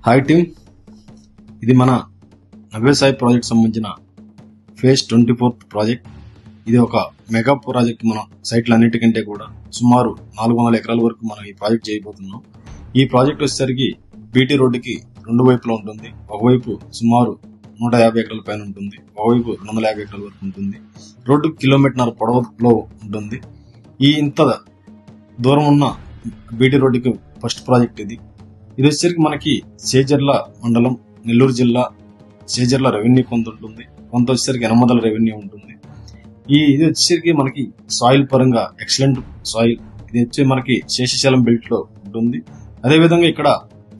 Hi team, ఇది మన Navyasai project సంబంధించిన ఫేజ్ 24th ప్రాజెక్ట్. ఇది ఒక మెగా ప్రాజెక్ట్. మన సైట్లన్నిటికంటే కూడా సుమారు 400 ఎకరాల వరకు మనం ఈ ప్రాజెక్ట్ చేయబోతున్నాం. ఈ ప్రాజెక్ట్ వచ్చేసరికి బీటీ రోడ్డుకి రెండు వైపులా ఉంటుంది. ఒకవైపు సుమారు 150 ఎకరాల పైన ఉంటుంది, ఒకవైపు 250 ఎకరాల వరకు ఉంటుంది. రోడ్డు 1.5 కిలోమీటర్ పొడవులో ఉంటుంది. ఈ ఇంత దూరం ఉన్న బీటీ రోడ్డుకి ఫస్ట్ ప్రాజెక్ట్ ఇది. ఇది వచ్చేసరికి మనకి చేజర్ల మండలం, నెల్లూరు జిల్లా చేజర్ల రెవెన్యూ కొంత ఉంటుంది, కొంత వచ్చేసరికి ఎనమదల రెవెన్యూ ఉంటుంది. ఇది వచ్చేసరికి మనకి సాయిల్ పరంగా ఎక్సలెంట్ సాయిల్. ఇది వచ్చి మనకి శేషశైలం బెల్ట్ లో ఉంటుంది. అదేవిధంగా ఇక్కడ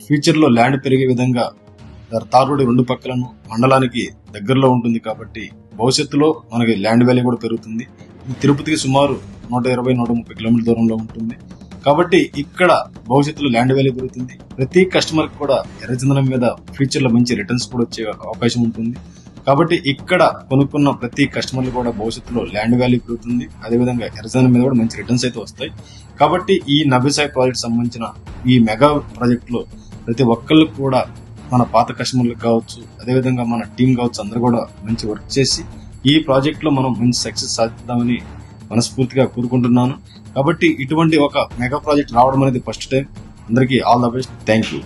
ఫ్యూచర్ లో ల్యాండ్ పెరిగే విధంగా తార్ రోడ్డు రెండు పక్కలను మండలానికి దగ్గరలో ఉంటుంది కాబట్టి భవిష్యత్తులో మనకి ల్యాండ్ వాల్యూ కూడా పెరుగుతుంది. తిరుపతికి సుమారు 120-130 కిలోమీటర్ల దూరంలో ఉంటుంది కాబట్టి ఇక్కడ భవిష్యత్తులో ల్యాండ్ వాల్యూ పెరుగుతుంది. ప్రతి కస్టమర్ కి కూడా ఎర్రచందనం మీద ఫ్యూచర్ లో మంచి రిటర్న్స్ కూడా వచ్చే అవకాశం ఉంటుంది. కాబట్టి ఇక్కడ కొనుక్కున్న ప్రతి కస్టమర్ కూడా భవిష్యత్తులో ల్యాండ్ వాల్యూ పెరుగుతుంది. అదేవిధంగా ఎర్రచందనం మీద కూడా మంచి రిటర్న్స్ అయితే వస్తాయి. కాబట్టి ఈ నవ్యసాయి ప్రాజెక్ట్ సంబంధించిన ఈ మెగా ప్రాజెక్ట్ లో ప్రతి ఒక్కరికి కూడా మన పాత కస్టమర్లకు కావచ్చు, అదేవిధంగా మన టీం కావచ్చు, అందరూ కూడా మంచి వర్క్ చేసి ఈ ప్రాజెక్ట్ లో మనం మంచి సక్సెస్ సాధిద్దామని మనస్ఫూర్తిగా కోరుకుంటున్నాను. కాబట్టి ఇటువంటి ఒక మెగా ప్రాజెక్ట్ రావడం అనేది ఫస్ట్ టైం. అందరికీ all the best. Thank you.